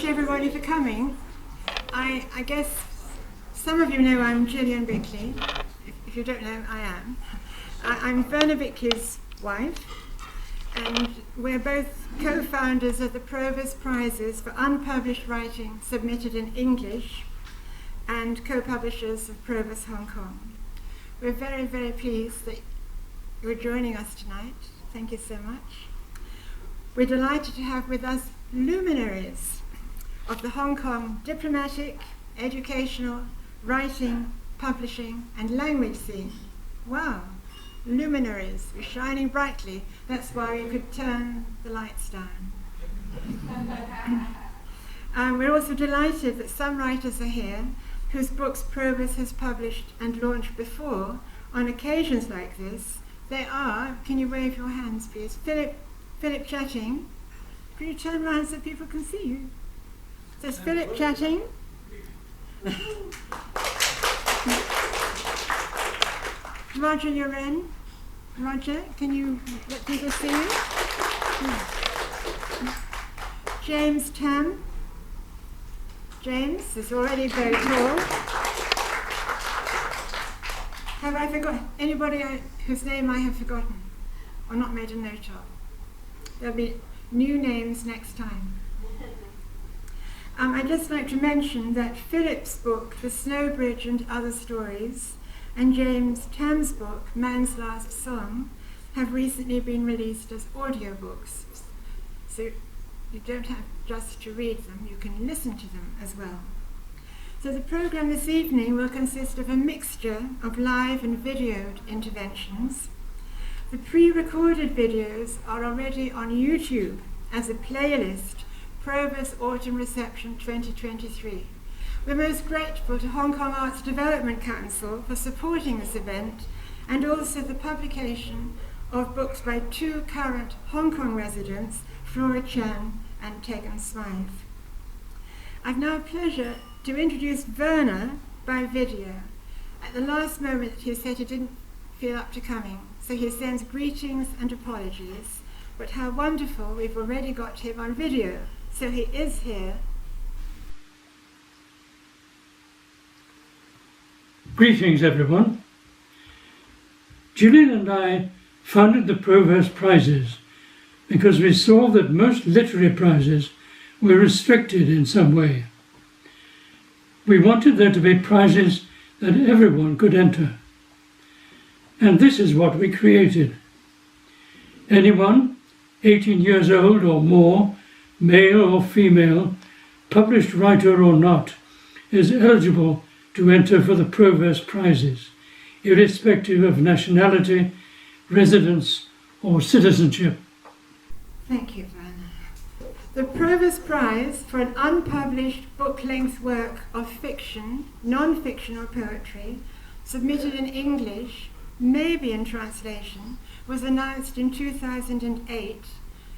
everybody for coming. I guess some of you know I'm Gillian Bickley. If you don't know, I am. I'm Werner Bickley's wife, and we're both co-founders of the Proverse Prizes for unpublished writing submitted in English and co-publishers of Proverse Hong Kong. We're very, very pleased that you're joining us tonight. Thank you so much. We're delighted to have with us luminaries of the Hong Kong diplomatic, educational, writing, publishing and language scene. Wow, luminaries, we're shining brightly. That's why you could turn the lights down. We're also delighted that some writers are here whose books Proverse has published and launched before on occasions like this. They are, can you wave your hands please, Philip Chatting. Can you turn around so people can see you? So it's Philip Chatting. Roger Uren. Roger, can you let people see you? James Tam. James is already very tall. Have I forgotten anybody whose name I have forgotten or not made a note of? There'll be new names next time. I'd just like to mention that Philip's book, The Snow Bridge and Other Stories, and James Tam's book, Man's Last Song, have recently been released as audiobooks. So you don't have just to read them, you can listen to them as well. So the programme this evening will consist of a mixture of live and videoed interventions. The pre-recorded videos are already on YouTube as a playlist, Proverse Autumn Reception 2023. We're most grateful to Hong Kong Arts Development Council for supporting this event and also the publication of books by two current Hong Kong residents, Flora Chan and Tegan Smythe. I've now a pleasure to introduce Werner by video. At the last moment he said he didn't feel up to coming, so he sends greetings and apologies, but how wonderful we've already got him on video. So he is here. Greetings everyone. Gillian and I founded the Proverse Prizes because we saw that most literary prizes were restricted in some way. We wanted there to be prizes that everyone could enter. And this is what we created. Anyone, 18 years old or more, male or female, published writer or not, is eligible to enter for the Proverse Prizes, irrespective of nationality, residence or citizenship. Thank you, Werner. The Proverse Prize for an unpublished book-length work of fiction, non-fiction or poetry, submitted in English, maybe in translation, was announced in 2008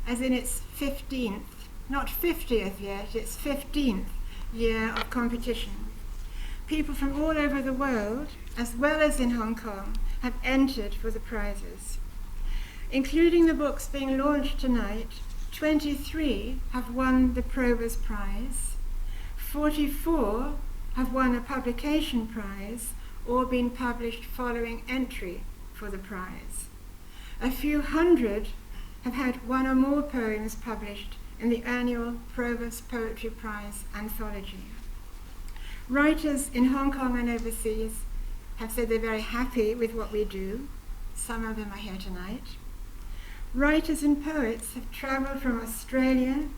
as in its 15th, not 50th yet, its 15th year of competition. People from all over the world, as well as in Hong Kong, have entered for the prizes. Including the books being launched tonight, 23 have won the Proverse Prize, 44 have won a publication prize or been published following entry for the prize. A few hundred have had one or more poems published in the annual Proverse Poetry Prize anthology. Writers in Hong Kong and overseas have said they're very happy with what we do. Some of them are here tonight. Writers and poets have travelled from Australia,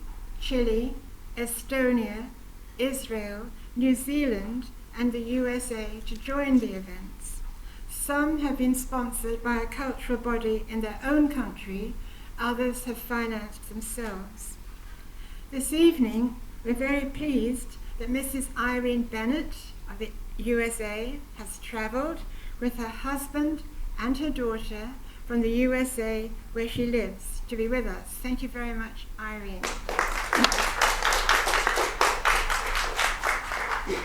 Chile, Estonia, Israel, New Zealand and the USA to join the events. Some have been sponsored by a cultural body in their own country, others have financed themselves. This evening, we're very pleased that Mrs. Irene Bennett of the USA has travelled with her husband and her daughter from the USA where she lives to be with us. Thank you very much, Irene.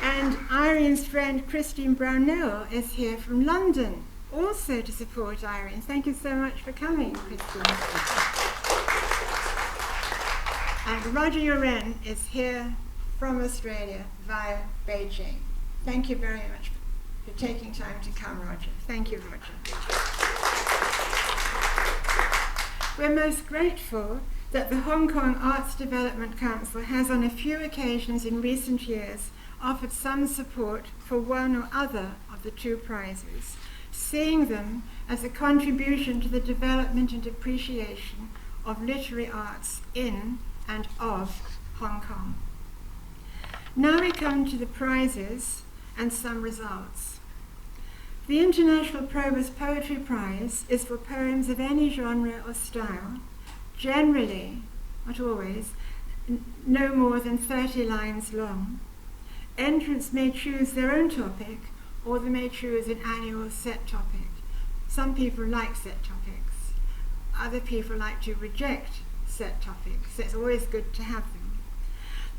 And Irene's friend Christine Brownell is here from London, also to support Irene. Thank you so much for coming, Christine. And Roger Uren is here from Australia via Beijing. Thank you very much for taking time to come, Roger. Thank you, Roger. We're most grateful that the Hong Kong Arts Development Council has on a few occasions in recent years offered some support for one or other of the two prizes, seeing them as a contribution to the development and appreciation of literary arts in and of Hong Kong. Now we come to the prizes and some results. The International Proverse Poetry Prize is for poems of any genre or style, generally, not always, no more than 30 lines long. Entrants may choose their own topic, or they may choose an annual set topic. Some people like set topics. Other people like to reject set topics, so it's always good to have them.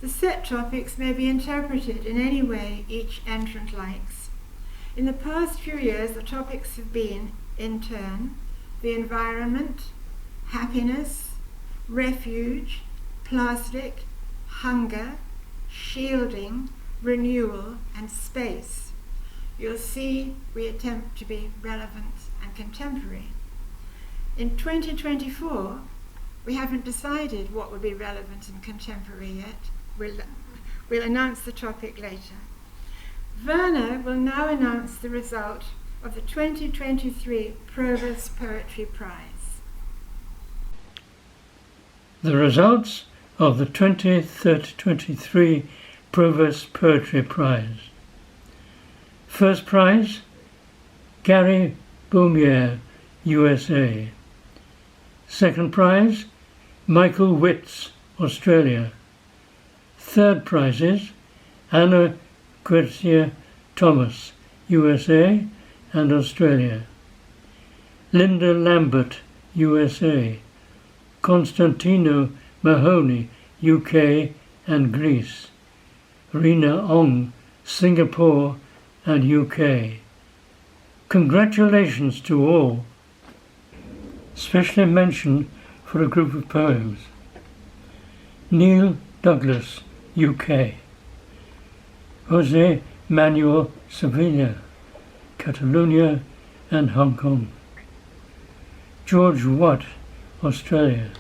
The set topics may be interpreted in any way each entrant likes. In the past few years, the topics have been, in turn, the environment, happiness, refuge, plastic, hunger, shielding, renewal, and space. You'll see we attempt to be relevant and contemporary. In 2024, we haven't decided what will be relevant and contemporary yet. We'll announce the topic later. Werner will now announce the result of the 2023 Proverse Poetry Prize. The results of the 2023 Proverse Poetry Prize. First prize, Gary Boumier, USA. Second prize, Michael Witts, Australia. Third prizes, Anna Quercia Thomas, USA and Australia. Linda Lambert, USA. Constantino Mahoney, UK and Greece. Rina Ong, Singapore and UK. Congratulations to all. Specially mentioned for a group of poems. Neil Douglas, UK. Jose Manuel Sevilla, Catalonia and Hong Kong. George Watt, Australia.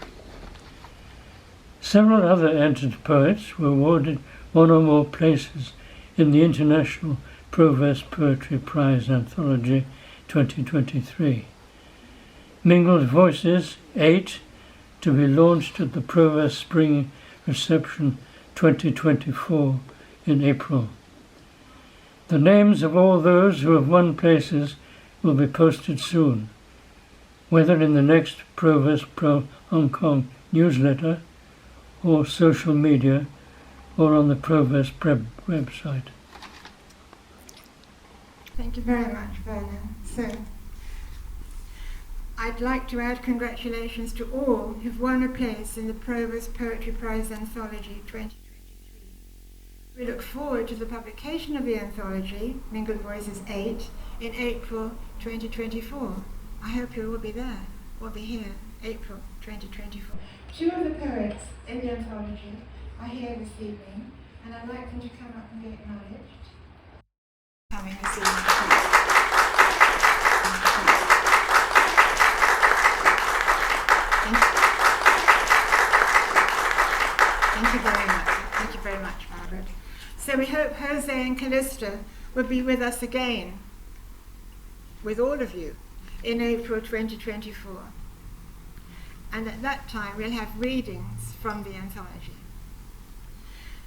Several other entered poets were awarded one or more places in the International Proverse Poetry Prize Anthology 2023. Mingled Voices 8 to be launched at the Proverse Spring Reception 2024 in April. The names of all those who have won places will be posted soon, whether in the next Proverse Hong Kong newsletter or social media or on the Proverse website. Thank you very much, Werner. So, I'd like to add congratulations to all who've won a place in the Proverse Poetry Prize Anthology 2023. We look forward to the publication of the anthology, Mingled Voices 8, in April 2024. I hope you will be there, or be here, April 2024. Two of the poets in the anthology are here this evening, and I'd like them to come up and be acknowledged. Coming this evening. Thank you very much. Thank you very much, Margaret. So we hope Jose and Callista will be with us again, with all of you, in April 2024. And at that time we'll have readings from the anthology.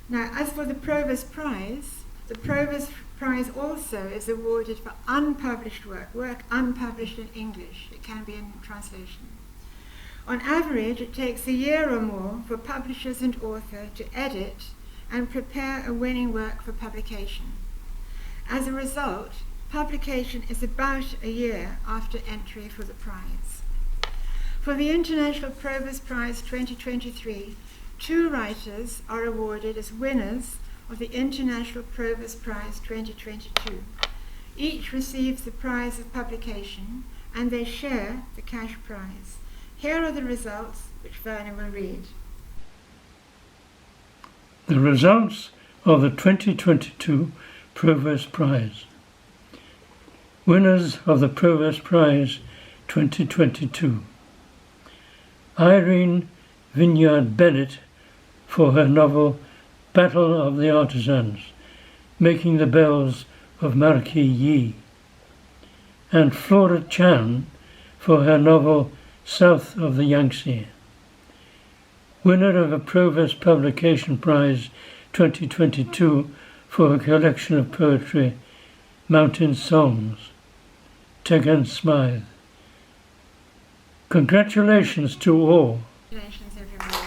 Now, as for the Proverse Prize, the Proverse Prize also is awarded for unpublished work unpublished in English. It can be in translation. On average, it takes a year or more for publishers and author to edit and prepare a winning work for publication. As a result, publication is about a year after entry for the prize. For the International Proverse Prize 2023, 2 writers are awarded as winners of the International Proverse Prize 2022. Each receives the prize of publication, and they share the cash prize. Here are the results, which Werner will read. The results of the 2022 Proverse Prize. Winners of the Proverse Prize 2022. Irene Vineyard Bennett for her novel Battle of the Artisans, Making the Bells of Marquis Yi, and Flora Chan for her novel South of the Yangtze. Winner of a Proverse Publication Prize 2022 for her collection of poetry Mountain Songs, Tegan Smythe. Congratulations to all. Congratulations, everybody.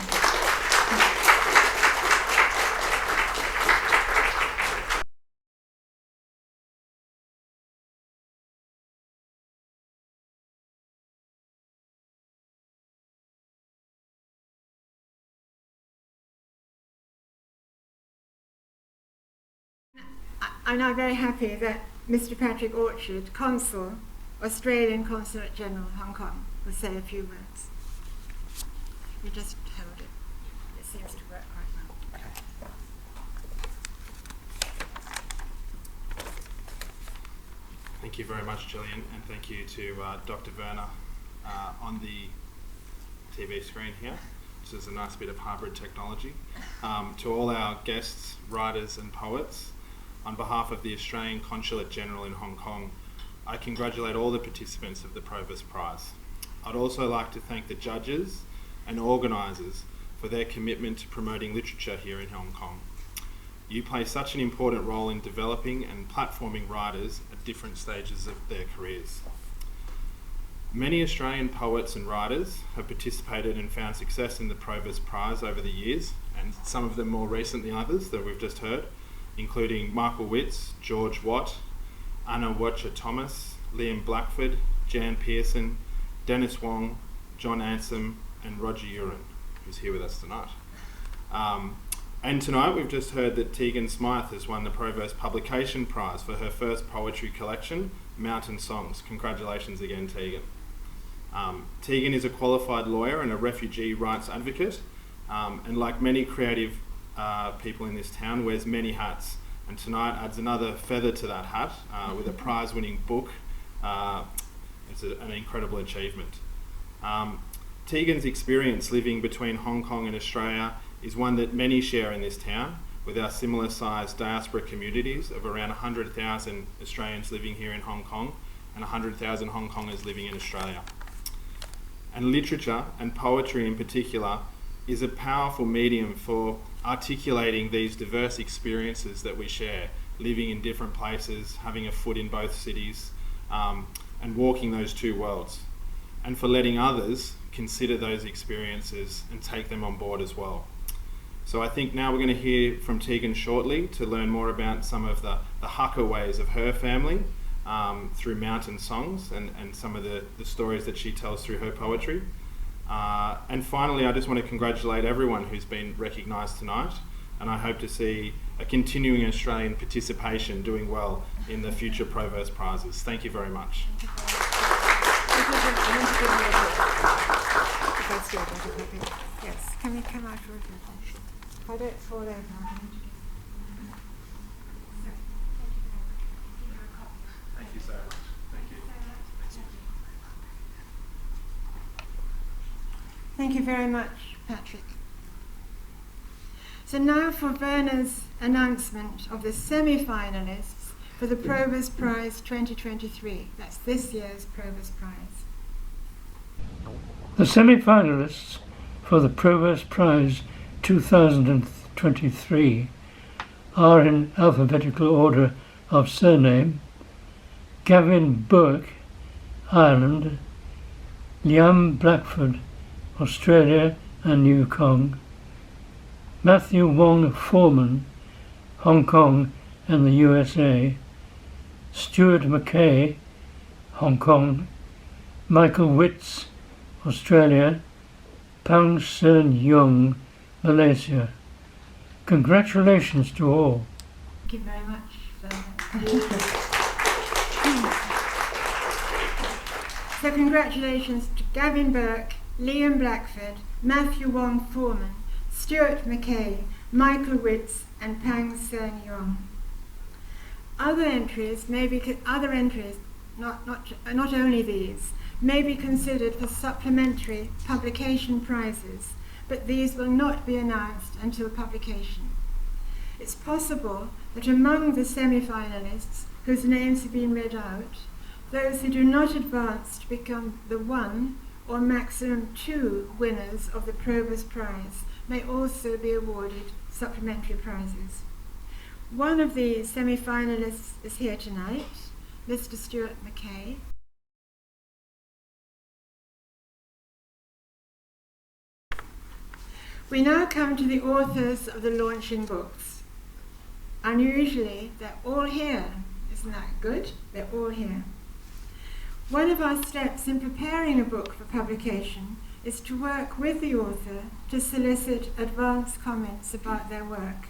I'm now very happy that Mr. Patrick Orchard, Consul, Australian Consulate General, Hong Kong, will say a few words. You just hold it. It seems to work quite well. Thank you very much, Gillian, and thank you to Dr. Werner on the TV screen here. This is a nice bit of hybrid technology. To all our guests, writers and poets, on behalf of the Australian Consulate General in Hong Kong, I congratulate all the participants of the Proverse Prize. I'd also like to thank the judges and organisers for their commitment to promoting literature here in Hong Kong. You play such an important role in developing and platforming writers at different stages of their careers. Many Australian poets and writers have participated and found success in the Proverse Prize over the years, and some of them more recent than others that we've just heard, including Michael Witz, George Watt, Anna Watcher-Thomas, Liam Blackford, Jan Pearson, Dennis Wong, John Ansem, and Roger Uren, who's here with us tonight. And tonight we've just heard that Tegan Smythe has won the Proverse Publication Prize for her first poetry collection, Mountain Songs. Congratulations again, Tegan. Tegan is a qualified lawyer and a refugee rights advocate, and like many creative people in this town, wears many hats, and tonight adds another feather to that hat with a prize-winning book. It's an incredible achievement. Tegan's experience living between Hong Kong and Australia is one that many share in this town, with our similar-sized diaspora communities of around 100,000 Australians living here in Hong Kong and 100,000 Hong Kongers living in Australia. And literature, and poetry in particular, is a powerful medium for articulating these diverse experiences that we share, living in different places, having a foot in both cities, and walking those two worlds, and for letting others consider those experiences and take them on board as well. So I think now we're going to hear from Tegan shortly to learn more about some of the Hakka ways of her family through Mountain Songs and some of the stories that she tells through her poetry. And finally, I just want to congratulate everyone who's been recognised tonight, and I hope to see a continuing Australian participation doing well in the future Proverse Prizes. Thank you very much. Yes, can we come out for a second? I don't fall over. Thank you so much. Thank you. Thank you very much, Patrick. So now for Werner's announcement of the semi-finalists for the Proverse Prize 2023. That's this year's Proverse Prize. The semi-finalists for the Proverse Prize 2023 are in alphabetical order of surname: Gavin Burke, Ireland; Liam Blackford, Australia and New Kong; Matthew Wong Foreman, Hong Kong and the USA; Stuart McKay, Hong Kong; Michael Witz, Australia; Pang Sen Young, Malaysia. Congratulations to all. Thank you very much. So congratulations to Gavin Burke, Liam Blackford, Matthew Wong Foreman, Stuart McKay, Michael Witz and Pang Sen Yong. Other entries, not only these, may be considered for supplementary publication prizes, but these will not be announced until publication. It's possible that among the semi-finalists whose names have been read out, those who do not advance to become the one or maximum two winners of the Proverse Prize may also be awarded supplementary prizes. One of the semi-finalists is here tonight, Mr. Stuart McKay. We now come to the authors of the launching books. Unusually, they're all here. Isn't that good? They're all here. One of our steps in preparing a book for publication is to work with the author to solicit advance comments about their work.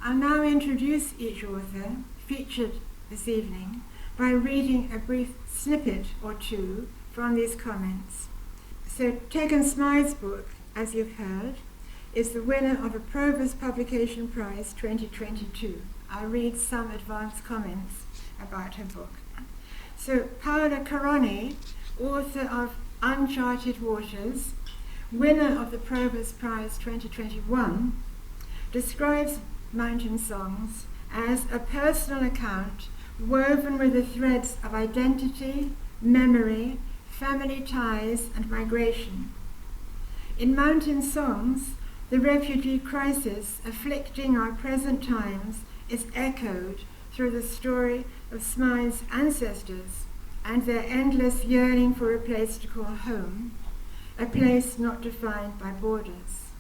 I'll now introduce each author, featured this evening, by reading a brief snippet or two from these comments. So Tegan Smythe's book, as you've heard, is the winner of a Proverse Publication Prize 2022. I'll read some advance comments about her book. So Paola Caroni, author of Uncharted Waters, winner of the Proverse Prize 2021, describes Mountain Songs as a personal account woven with the threads of identity, memory, family ties, and migration. In Mountain Songs, the refugee crisis afflicting our present times is echoed through the story of Smythe's ancestors and their endless yearning for a place to call home, a place not defined by borders.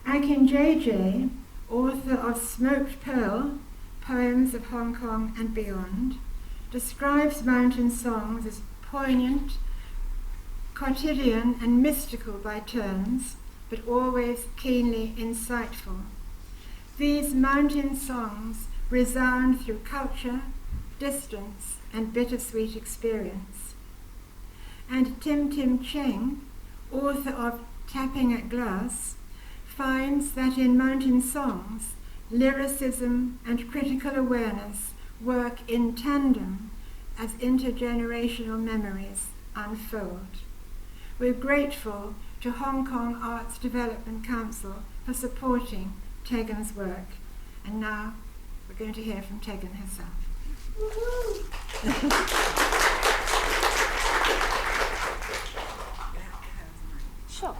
Akin JJ, author of Smoked Pearl, Poems of Hong Kong and Beyond, describes Mountain Songs as poignant, quotidian and mystical by turns, but always keenly insightful. These mountain songs resound through culture, distance, and bittersweet experience. And Tim Tim Cheng, author of Tapping at Glass, finds that in Mountain Songs, lyricism and critical awareness work in tandem as intergenerational memories unfold. We're grateful to Hong Kong Arts Development Council for supporting Tegan's work. And now we're going to hear from Tegan herself. Sure.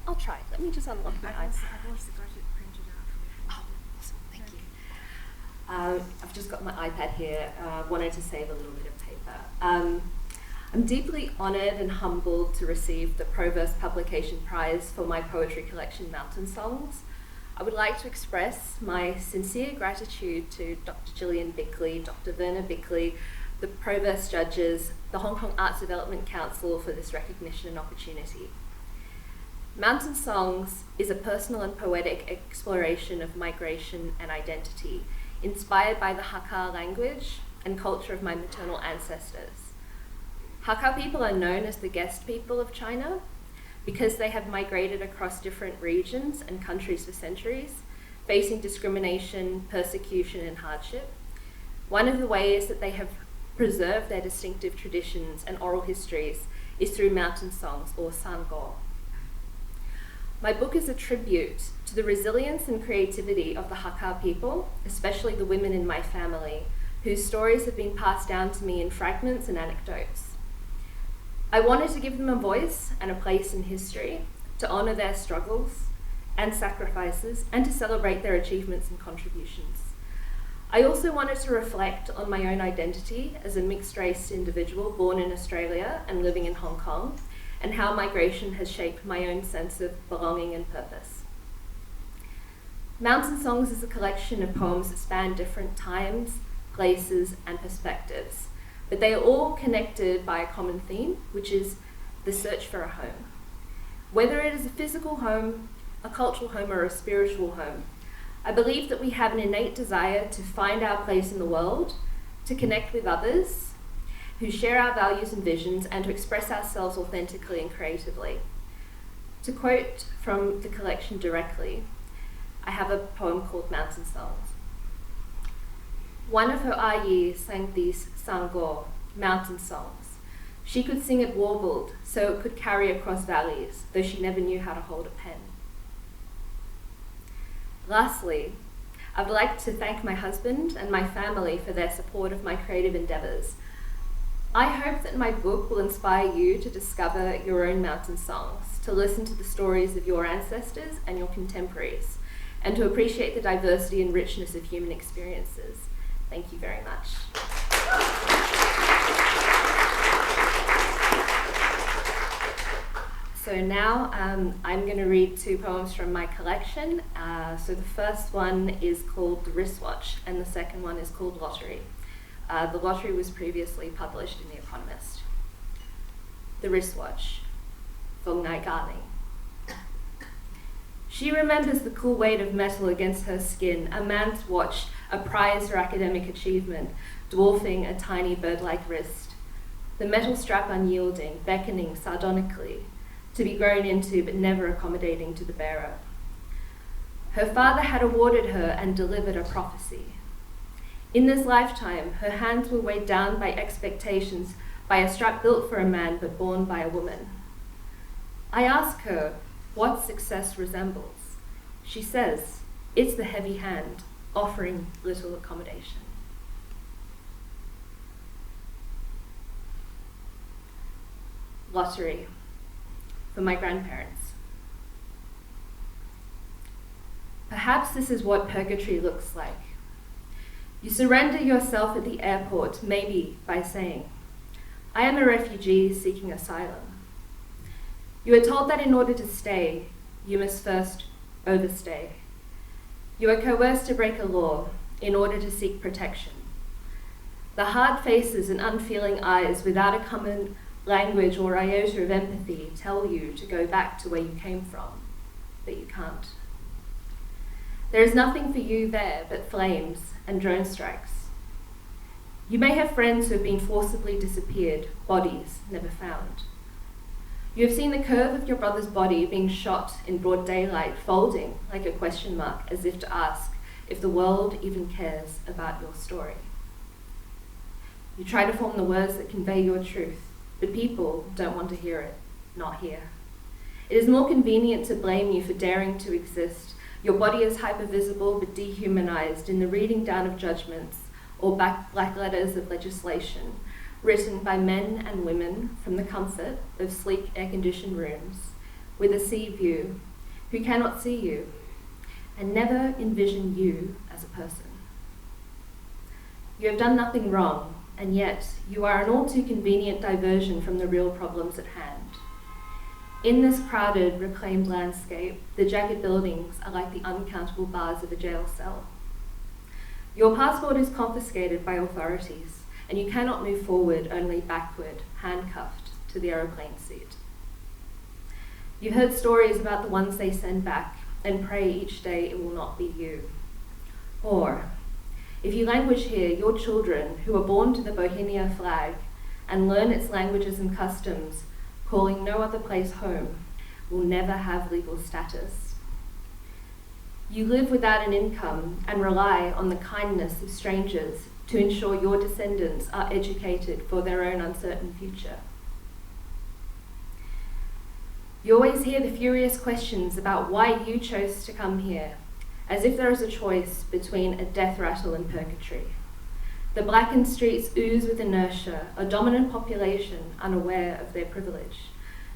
I'll try. Let me just unlock my eyes. I've also got it printed out. Oh, awesome. Thank you. I've just got my iPad here. Wanted to save a little bit of paper. I'm deeply honoured and humbled to receive the Proverse Publication Prize for my poetry collection, Mountain Songs. I would like to express my sincere gratitude to Dr. Gillian Bickley, Dr. Verna Bickley, the Proverse judges, the Hong Kong Arts Development Council for this recognition and opportunity. Mountain Songs is a personal and poetic exploration of migration and identity, inspired by the Hakka language and culture of my maternal ancestors. Hakka people are known as the guest people of China because they have migrated across different regions and countries for centuries, facing discrimination, persecution, and hardship. One of the ways that they have preserved their distinctive traditions and oral histories is through mountain songs, or sango. My book is a tribute to the resilience and creativity of the Hakka people, especially the women in my family, whose stories have been passed down to me in fragments and anecdotes. I wanted to give them a voice and a place in history, to honour their struggles and sacrifices, and to celebrate their achievements and contributions. I also wanted to reflect on my own identity as a mixed-race individual born in Australia and living in Hong Kong, and how migration has shaped my own sense of belonging and purpose. Mountain Songs is a collection of poems that span different times, places, and perspectives, but they are all connected by a common theme, which is the search for a home. Whether it is a physical home, a cultural home, or a spiritual home, I believe that we have an innate desire to find our place in the world, to connect with others who share our values and visions, and to express ourselves authentically and creatively. To quote from the collection directly, I have a poem called Mountain Songs. One of her ayi sang these sango, mountain songs. She could sing it warbled, so it could carry across valleys, though she never knew how to hold a pen. Lastly, I would like to thank my husband and my family for their support of my creative endeavours. I hope that my book will inspire you to discover your own mountain songs, to listen to the stories of your ancestors and your contemporaries, and to appreciate the diversity and richness of human experiences. Thank you very much. So now I'm going to read 2 poems from my collection. So the first one is called The Wristwatch, and the second one is called Lottery. The Lottery was previously published in The Economist. The Wristwatch, for Ngai Garling. She remembers the cool weight of metal against her skin, a man's watch, a prize for academic achievement, dwarfing a tiny bird-like wrist. The metal strap unyielding, beckoning sardonically, to be grown into but never accommodating to the bearer. Her father had awarded her and delivered a prophecy. In this lifetime, her hands were weighed down by expectations, by a strap built for a man but borne by a woman. I ask her what success resembles. She says, it's the heavy hand, offering little accommodation. Lottery, for my grandparents. Perhaps this is what purgatory looks like. You surrender yourself at the airport, maybe by saying, I am a refugee seeking asylum. You are told that in order to stay, you must first overstay. You are coerced to break a law in order to seek protection. The hard faces and unfeeling eyes without a common language or iota of empathy tell you to go back to where you came from, but you can't. There is nothing for you there but flames and drone strikes. You may have friends who have been forcibly disappeared, bodies never found. You have seen the curve of your brother's body being shot in broad daylight, folding like a question mark, as if to ask if the world even cares about your story. You try to form the words that convey your truth, but people don't want to hear it, not here. It is more convenient to blame you for daring to exist. Your body is hypervisible but dehumanized in the reading down of judgments or black letters of legislation, written by men and women from the comfort of sleek air-conditioned rooms, with a sea view, who cannot see you, and never envision you as a person. You have done nothing wrong, and yet you are an all too convenient diversion from the real problems at hand. In this crowded, reclaimed landscape, the jagged buildings are like the uncountable bars of a jail cell. Your passport is confiscated by authorities, and you cannot move forward, only backward, handcuffed to the aeroplane seat. You've heard stories about the ones they send back, and pray each day it will not be you. Or, if you languish here, your children, who are born to the Bohemia flag and learn its languages and customs, calling no other place home, will never have legal status. You live without an income and rely on the kindness of strangers to ensure your descendants are educated for their own uncertain future. You always hear the furious questions about why you chose to come here, as if there is a choice between a death rattle and purgatory. The blackened streets ooze with inertia, a dominant population unaware of their privilege,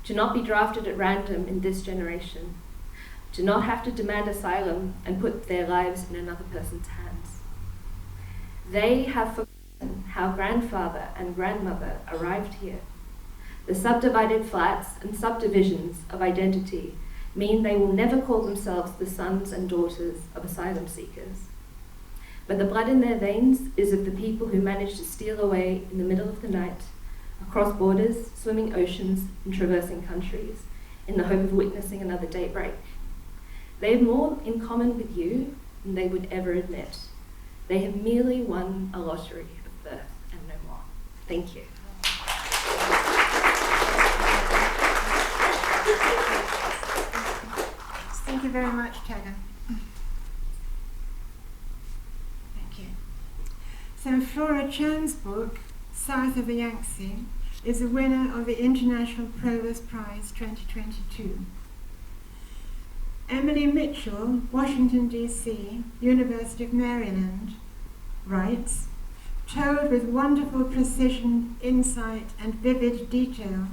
to not be drafted at random in this generation, to not have to demand asylum and put their lives in another person's hands. They have forgotten how grandfather and grandmother arrived here. The subdivided flats and subdivisions of identity mean they will never call themselves the sons and daughters of asylum seekers. But the blood in their veins is of the people who managed to steal away in the middle of the night, across borders, swimming oceans, and traversing countries, in the hope of witnessing another daybreak. They have more in common with you than they would ever admit. They have merely won a lottery of birth and no more. Thank you. Thank you very much, Tegan. So Flora Chan's book, South of the Yangtze, is a winner of the International Proverse Prize 2022. Emily Mitchell, Washington, D.C., University of Maryland, writes, told with wonderful precision, insight, and vivid detail,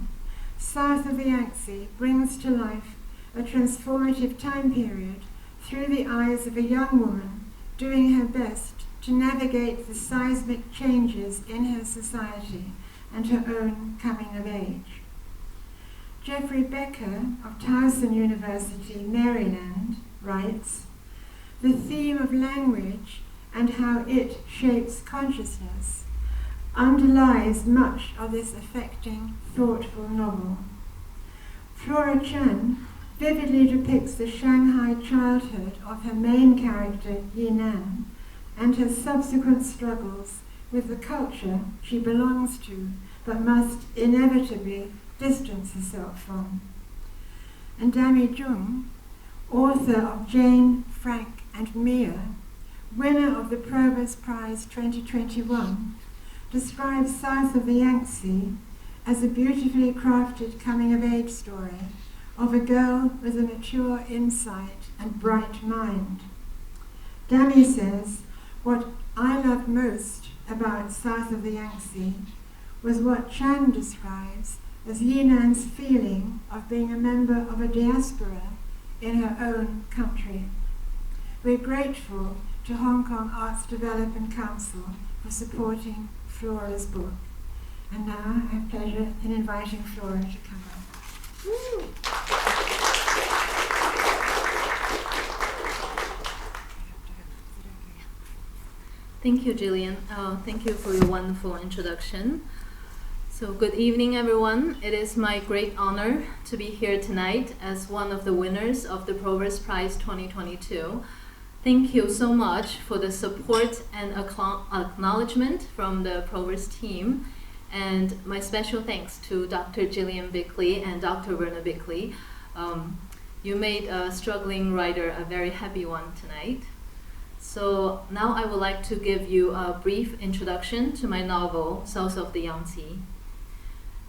South of the Yangtze brings to life a transformative time period through the eyes of a young woman doing her best to navigate the seismic changes in her society and her own coming of age. Jeffrey Becker of Towson University, Maryland, writes, the theme of language and how it shapes consciousness underlies much of this affecting, thoughtful novel. Flora Chan vividly depicts the Shanghai childhood of her main character, Yinan, and her subsequent struggles with the culture she belongs to but must inevitably distance herself from. And Dami Jung, author of Jane, Frank and Mia, winner of the Proverse Prize 2021, describes South of the Yangtze as a beautifully crafted coming-of-age story of a girl with a mature insight and bright mind. Dami says, what I loved most about South of the Yangtze was what Chan describes as Yinan's feeling of being a member of a diaspora in her own country. We're grateful to Hong Kong Arts Development Council for supporting Flora's book. And now I have pleasure in inviting Flora to come up. Woo! Thank you, Gillian. Thank you for your wonderful introduction. So good evening, everyone. It is my great honor to be here tonight as one of the winners of the Proverse Prize 2022. Thank you so much for the support and acknowledgement from the Proverse team. And my special thanks to Dr. Gillian Bickley and Dr. Werner Bickley. You made a struggling writer a very happy one tonight. So now I would like to give you a brief introduction to my novel, South of the Yangtze.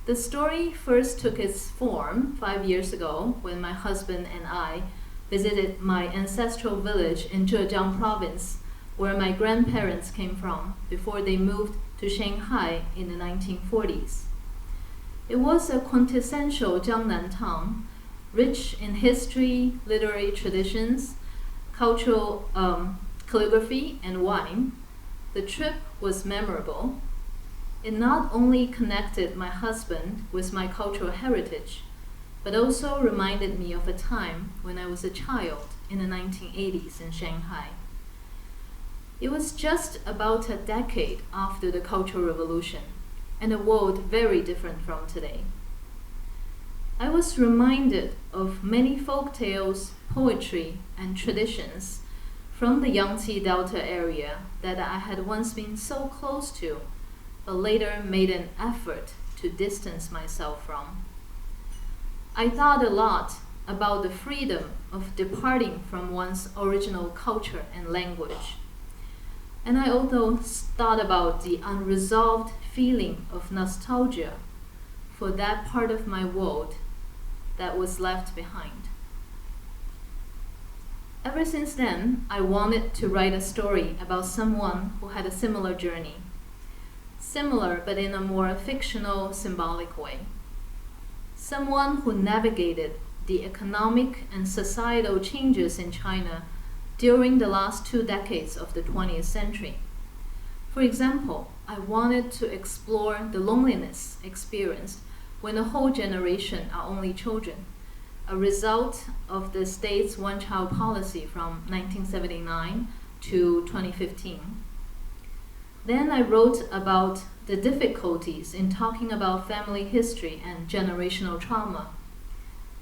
The story first took its form 5 years ago when my husband and I visited my ancestral village in Zhejiang province, where my grandparents came from before they moved to Shanghai in the 1940s. It was a quintessential Jiangnan town, rich in history, literary traditions, cultural calligraphy, and wine. The trip was memorable. It not only connected my husband with my cultural heritage, but also reminded me of a time when I was a child in the 1980s in Shanghai. It was just about a decade after the Cultural Revolution, and a world very different from today. I was reminded of many folk tales, poetry, and traditions from the Yangtze Delta area that I had once been so close to, but later made an effort to distance myself from. I thought a lot about the freedom of departing from one's original culture and language. And I also thought about the unresolved feeling of nostalgia for that part of my world that was left behind. Ever since then, I wanted to write a story about someone who had a similar journey. Similar, but in a more fictional, symbolic way. Someone who navigated the economic and societal changes in China during the last 2 decades of the 20th century. For example, I wanted to explore the loneliness experienced when a whole generation are only children, a result of the state's one-child policy from 1979 to 2015. Then I wrote about the difficulties in talking about family history and generational trauma,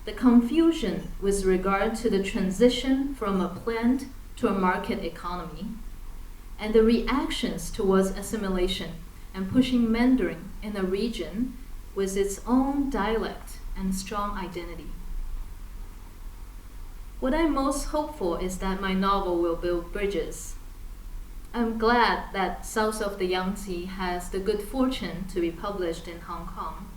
the confusion with regard to the transition from a planned to a market economy, and the reactions towards assimilation and pushing Mandarin in a region with its own dialect and strong identity. What I'm most hopeful is that my novel will build bridges. I'm glad that South of the Yangtze has the good fortune to be published in Hong Kong.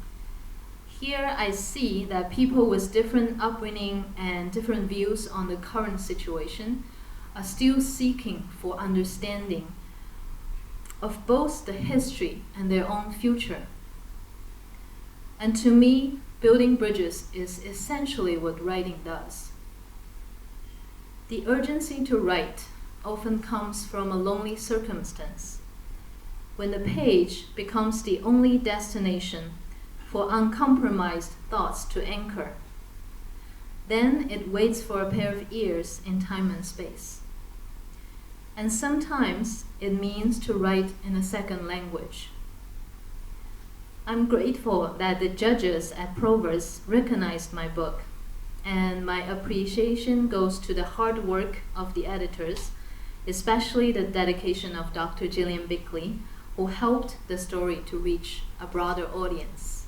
Here I see that people with different upbringing and different views on the current situation are still seeking for understanding of both the history and their own future. And to me, building bridges is essentially what writing does. The urgency to write often comes from a lonely circumstance, when the page becomes the only destination for uncompromised thoughts to anchor. Then it waits for a pair of ears in time and space. And sometimes it means to write in a second language. I'm grateful that the judges at Proverse recognized my book, and my appreciation goes to the hard work of the editors, especially the dedication of Dr. Gillian Bickley, who helped the story to reach a broader audience.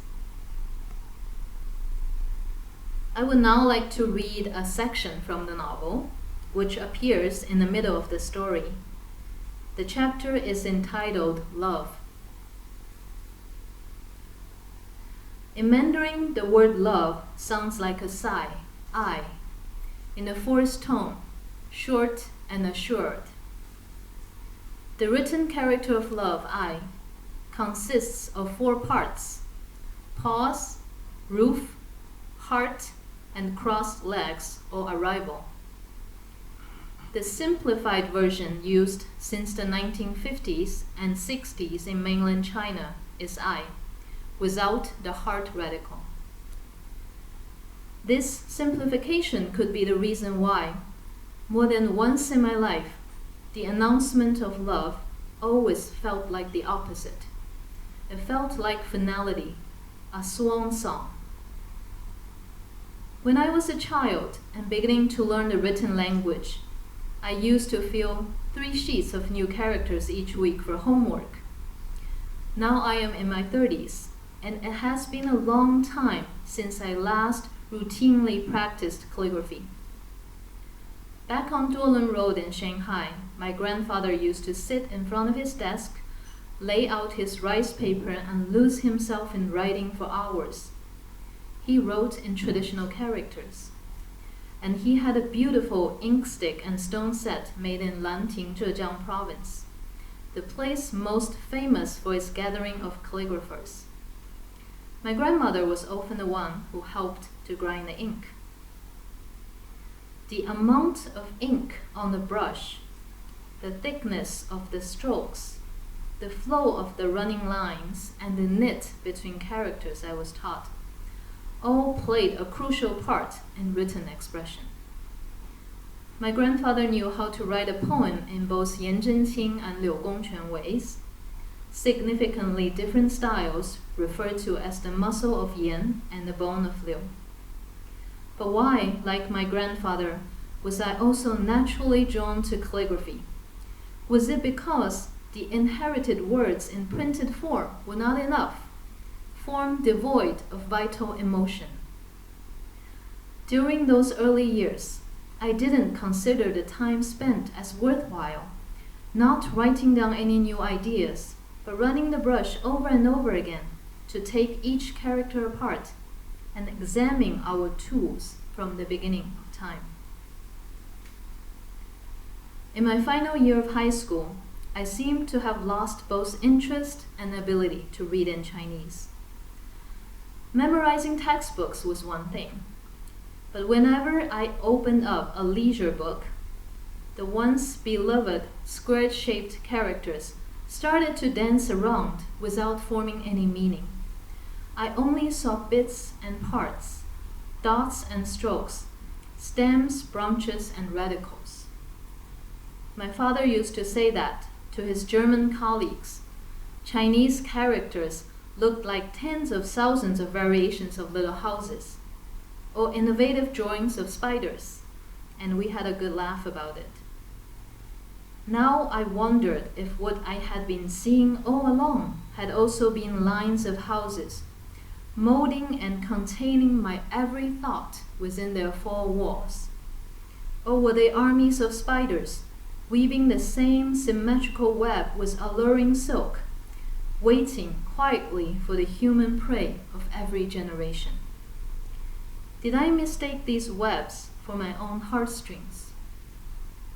I would now like to read a section from the novel, which appears in the middle of the story. The chapter is entitled Love. In Mandarin, the word love sounds like a sigh, I, in a forced tone, short and assured. The written character of love, I, consists of 4 parts: pause, roof, heart, and crossed legs or arrival. The simplified version used since the 1950s and 60s in mainland China is I, without the heart radical. This simplification could be the reason why, more than once in my life, the announcement of love always felt like the opposite. It felt like finality, a swan song. When I was a child and beginning to learn the written language, I used to fill 3 sheets of new characters each week for homework. Now I am in my 30s, and it has been a long time since I last routinely practiced calligraphy. Back on Duolin Road in Shanghai, my grandfather used to sit in front of his desk, lay out his rice paper, and lose himself in writing for hours. He wrote in traditional characters, and he had a beautiful ink stick and stone set made in Lanting, Zhejiang province, the place most famous for its gathering of calligraphers. My grandmother was often the one who helped to grind the ink. The amount of ink on the brush, the thickness of the strokes, the flow of the running lines, and the knit between characters I was taught, all played a crucial part in written expression. My grandfather knew how to write a poem in both Yan Zhenxing and Liu Gongquan ways, significantly different styles referred to as the muscle of Yan and the bone of Liu. But why, like my grandfather, was I also naturally drawn to calligraphy? Was it because the inherited words in printed form were not enough, form devoid of vital emotion? During those early years, I didn't consider the time spent as worthwhile, not writing down any new ideas, but running the brush over and over again to take each character apart and examine our tools from the beginning of time. In my final year of high school, I seemed to have lost both interest and ability to read in Chinese. Memorizing textbooks was one thing, but whenever I opened up a leisure book, the once beloved square-shaped characters started to dance around without forming any meaning. I only saw bits and parts, dots and strokes, stems, branches, and radicals. My father used to say that to his German colleagues. Chinese characters looked like tens of thousands of variations of little houses, or innovative drawings of spiders, and we had a good laugh about it. Now I wondered if what I had been seeing all along had also been lines of houses, molding and containing my every thought within their 4 walls. Or were they armies of spiders, weaving the same symmetrical web with alluring silk, waiting quietly for the human prey of every generation. Did I mistake these webs for my own heartstrings?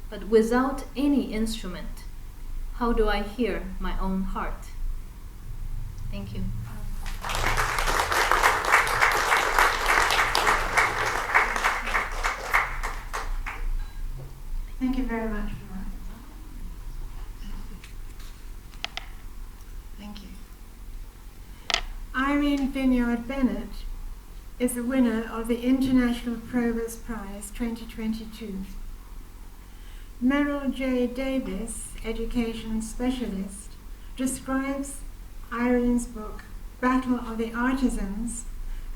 But without any instrument, how do I hear my own heart? Thank you. Thank you very much for that. Thank you. Irene Vineyard-Bennett is the winner of the International Proverse Prize 2022. Merrill J. Davis, education specialist, describes Irene's book, Battle of the Artisans,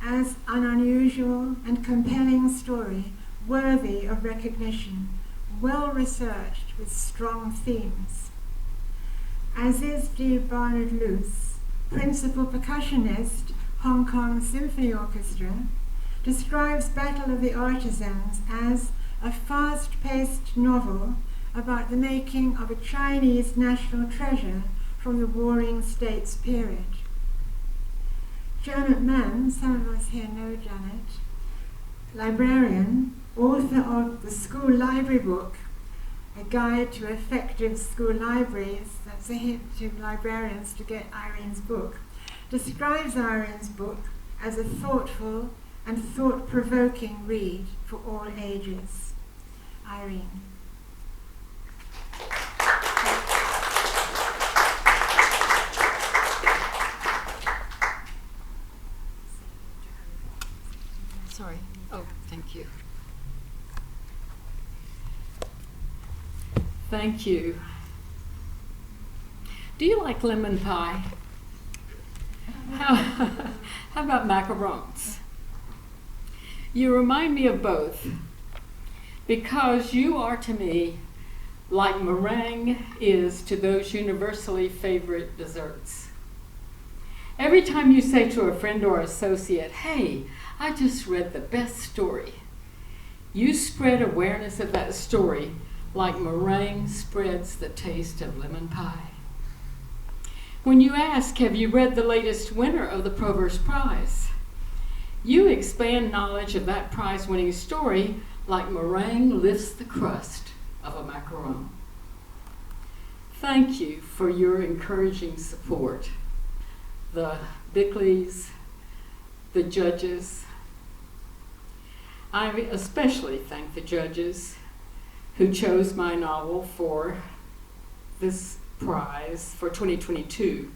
as an unusual and compelling story worthy of recognition, well-researched with strong themes. Aziz D. Barnard-Luce, principal percussionist, Hong Kong Symphony Orchestra, describes Battle of the Artisans as a fast-paced novel about the making of a Chinese national treasure from the Warring States period. Janet Mann, some of us here know Janet, librarian, author of The School Library Book, a guide to effective school libraries, that's a hint to librarians to get Irene's book, describes Irene's book as a thoughtful and thought-provoking read for all ages. Irene. Sorry. Oh, thank you. Thank you. Do you like lemon pie? How about macarons? You remind me of both because you are to me like meringue is to those universally favorite desserts. Every time you say to a friend or associate, "Hey, I just read the best story," you spread awareness of that story like meringue spreads the taste of lemon pie. When you ask, "Have you read the latest winner of the Proverse Prize?" you expand knowledge of that prize-winning story like meringue lifts the crust of a macaron. Thank you for your encouraging support. The Bickleys, the judges. I especially thank the judges who chose my novel for this prize for 2022.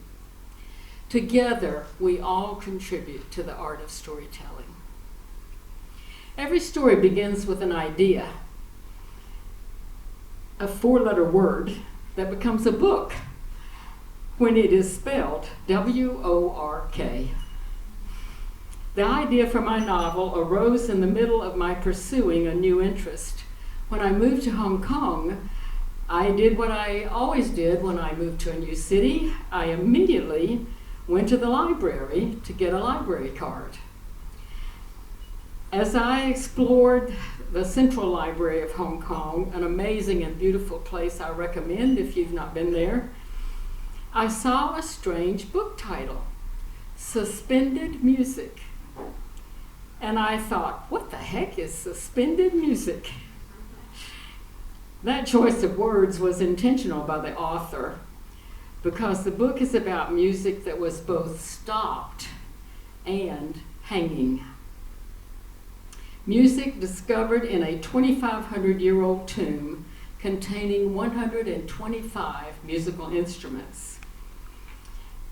Together, we all contribute to the art of storytelling. Every story begins with an idea, a four-letter word that becomes a book when it is spelled W-O-R-K. The idea for my novel arose in the middle of my pursuing a new interest. When I moved to Hong Kong, I did what I always did when I moved to a new city. I immediately went to the library to get a library card. As I explored the Central Library of Hong Kong, an amazing and beautiful place I recommend if you've not been there, I saw a strange book title, Suspended Music. And I thought, what the heck is suspended music? That choice of words was intentional by the author because the book is about music that was both stopped and hanging. Music discovered in a 2,500-year-old tomb containing 125 musical instruments.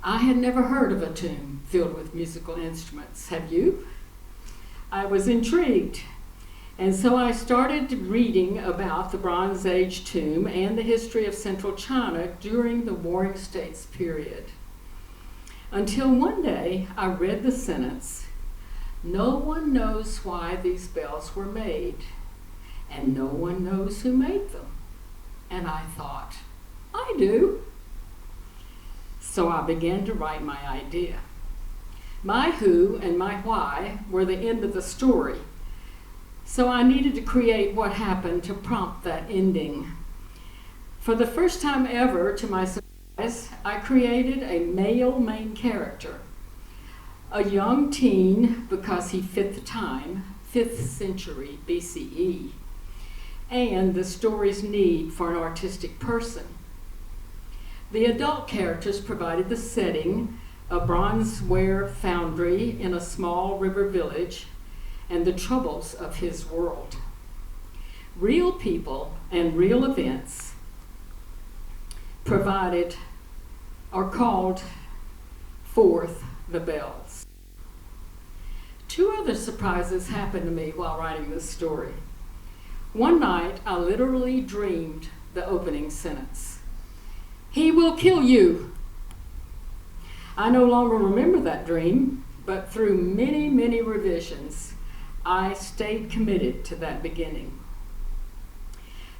I had never heard of a tomb filled with musical instruments. Have you? I was intrigued, and so I started reading about the Bronze Age tomb and the history of central China during the Warring States period. Until one day I read the sentence, "No one knows why these bells were made, and no one knows who made them." And I thought, I do. So I began to write my idea. My who and my why were the end of the story. So I needed to create what happened to prompt that ending. For the first time ever, to my surprise, I created a male main character, a young teen because he fit the time, 5th century BCE, and the story's need for an artistic person. The adult characters provided the setting, a bronzeware foundry in a small river village, and the troubles of his world. Real people and real events provided or called forth the bells. 2 other surprises happened to me while writing this story. One night, I literally dreamed the opening sentence. "He will kill you." I no longer remember that dream, but through many, many revisions, I stayed committed to that beginning.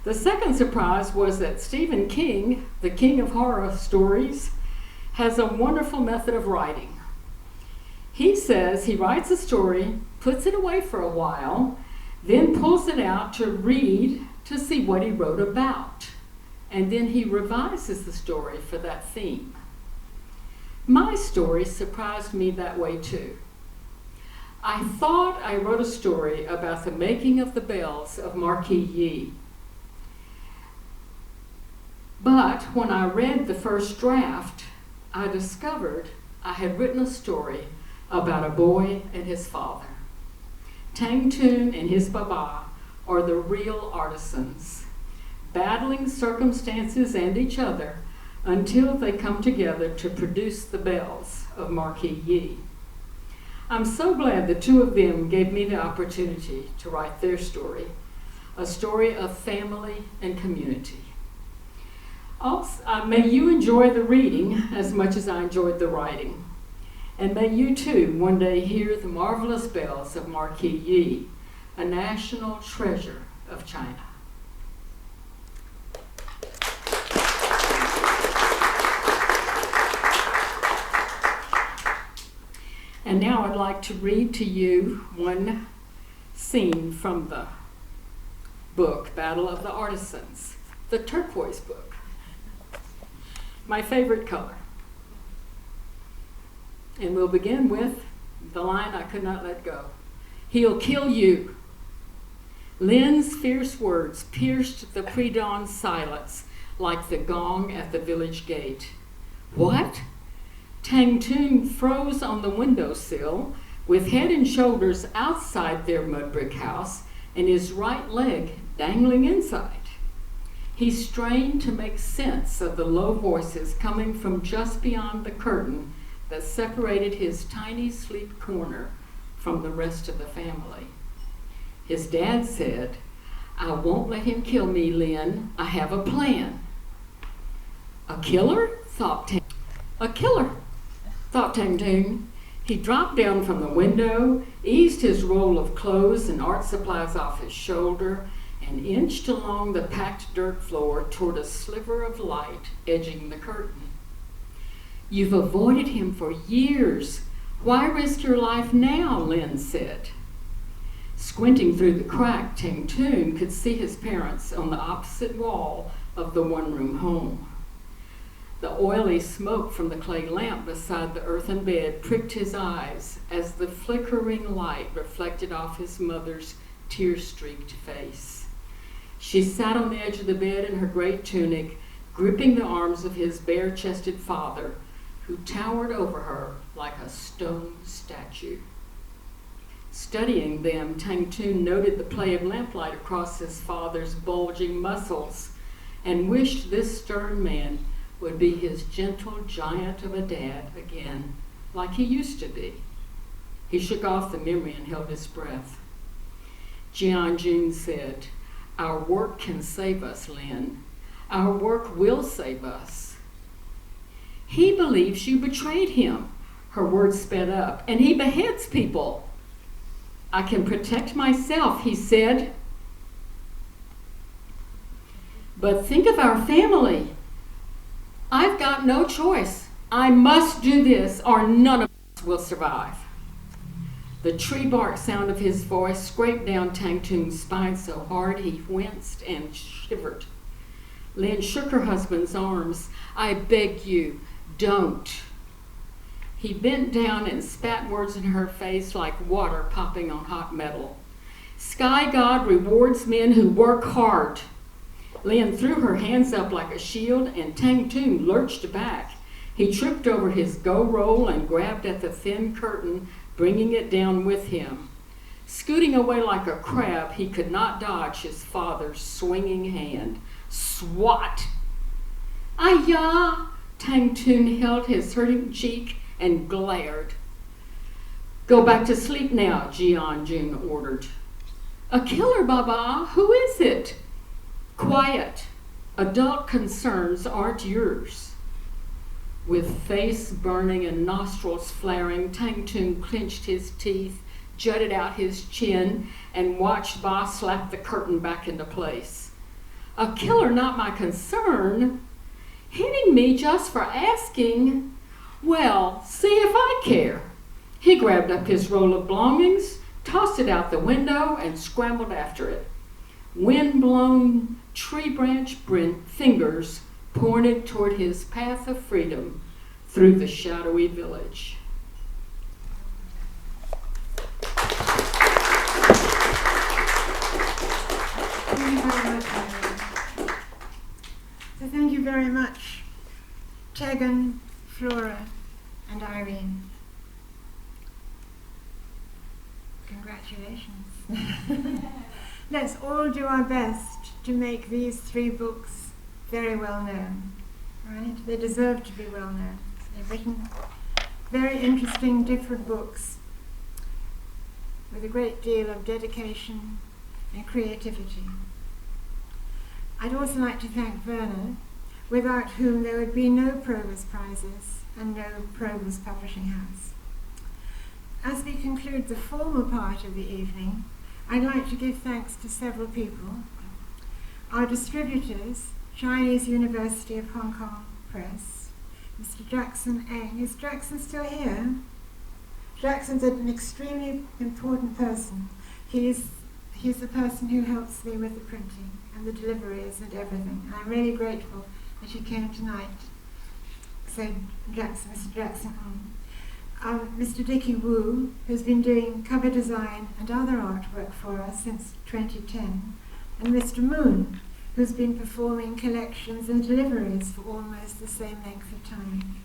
The second surprise was that Stephen King, the king of horror stories, has a wonderful method of writing. He says he writes a story, puts it away for a while, then pulls it out to read to see what he wrote about, and then he revises the story for that theme. My story surprised me that way too. I thought I wrote a story about the making of the bells of Marquis Yi. But when I read the first draft, I discovered I had written a story about a boy and his father. Tang Toon and his Baba are the real artisans, battling circumstances and each other until they come together to produce the bells of Marquis Yi. I'm so glad the 2 of them gave me the opportunity to write their story, a story of family and community. Also, may you enjoy the reading as much as I enjoyed the writing. And may you too one day hear the marvelous bells of Marquis Yi, a national treasure of China. And now I'd like to read to you one scene from the book, Battle of the Artisans, the turquoise book. My favorite color. And we'll begin with the line I could not let go. "He'll kill you." Lin's fierce words pierced the pre-dawn silence like the gong at the village gate. "What?" Tang Toon froze on the windowsill with head and shoulders outside their mud brick house and his right leg dangling inside. He strained to make sense of the low voices coming from just beyond the curtain that separated his tiny sleep corner from the rest of the family. His dad said, "I won't let him kill me, Lin. I have a plan." A killer? A killer, thought Tang Toon. He dropped down from the window, eased his roll of clothes and art supplies off his shoulder, and inched along the packed dirt floor toward a sliver of light edging the curtain. "You've avoided him for years. Why risk your life now?" Lin said. Squinting through the crack, Tang Toon could see his parents on the opposite wall of the one-room home. The oily smoke from the clay lamp beside the earthen bed pricked his eyes as the flickering light reflected off his mother's tear-streaked face. She sat on the edge of the bed in her great tunic, gripping the arms of his bare-chested father, who towered over her like a stone statue. Studying them, Tang Toon noted the play of lamplight across his father's bulging muscles and wished this stern man would be his gentle giant of a dad again, like he used to be. He shook off the memory and held his breath. Jian Jun said, "Our work can save us, Lin. Our work will save us." "He believes you betrayed him," her words sped up, "and he beheads people." "I can protect myself," he said. "But think of our family. I've got no choice. I must do this or none of us will survive." The tree bark sound of his voice scraped down Tang Toon's spine so hard he winced and shivered. Lynn shook her husband's arms. "I beg you, don't." He bent down and spat words in her face like water popping on hot metal. "Sky God rewards men who work hard." Lynn threw her hands up like a shield, and Tang Toon lurched back. He tripped over his go roll and grabbed at the thin curtain, bringing it down with him. Scooting away like a crab, he could not dodge his father's swinging hand. Swat! "Ayah!" Tang Toon held his hurting cheek and glared. "Go back to sleep now," Jian Jun ordered. "A killer, Baba. Who is it?" "Quiet. Adult concerns aren't yours." With face burning and nostrils flaring, Tang Toon clenched his teeth, jutted out his chin, and watched Ba slap the curtain back into place. "A killer not my concern? Hitting me just for asking? Well, see if I care." He grabbed up his roll of belongings, tossed it out the window, and scrambled after it. Wind-blown tree branch fingers pointed toward his path of freedom through the shadowy village. So thank you very much, Tegan, Flora, and Irene. Congratulations. Let's all do our best to make these 3 books very well known. Right? They deserve to be well known. They've written very interesting, different books with a great deal of dedication and creativity. I'd also like to thank Werner, without whom there would be no Proverse Prizes and no Proverse Publishing House. As we conclude the formal part of the evening, I'd like to give thanks to several people. Our distributors, Chinese University of Hong Kong Press, Mr. Jackson Eng. Is Jackson still here? Jackson's an extremely important person. He's the person who helps me with the printing and the deliveries and everything. And I'm really grateful that he came tonight. So Jackson, Mr. Jackson Eng. Mr. Dickie Wu, who's been doing cover design and other artwork for us since 2010, and Mr. Moon, who's been performing collections and deliveries for almost the same length of time.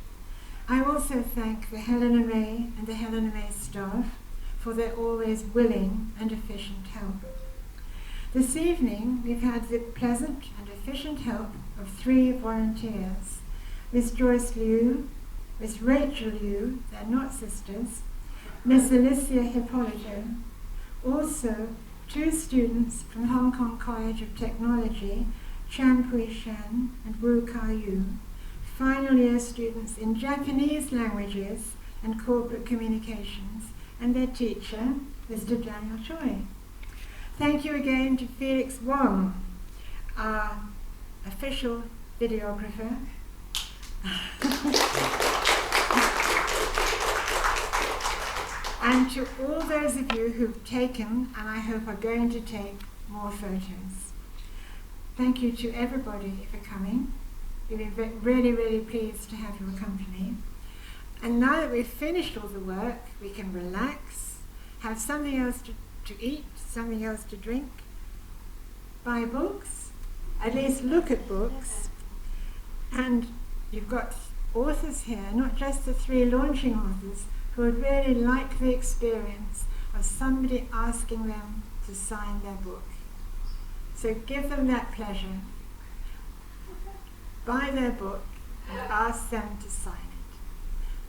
I also thank the Helena May and the Helena May staff for their always willing and efficient help. This evening we've had the pleasant and efficient help of 3 volunteers, Miss Joyce Liu, Miss Rachel Liu, they're not sisters, Miss Alicia Hippolito, also 2 students from Hong Kong College of Technology, Chan Pui Shen and Wu Ka Yu, final year students in Japanese languages and corporate communications, and their teacher, Mr. Daniel Choi. Thank you again to Felix Wong, our official videographer. And to all those of you who've taken, and I hope are going to take, more photos. Thank you to everybody for coming. We've been really, really pleased to have your company. And now that we've finished all the work, we can relax, have something else to eat, something else to drink, buy books, at least look at books. And you've got authors here, not just the 3 launching authors, who would really like the experience of somebody asking them to sign their book. So give them that pleasure. Buy their book and ask them to sign it.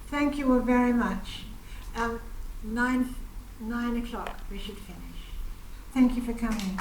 Thank you all very much. 9 o'clock we should finish. Thank you for coming.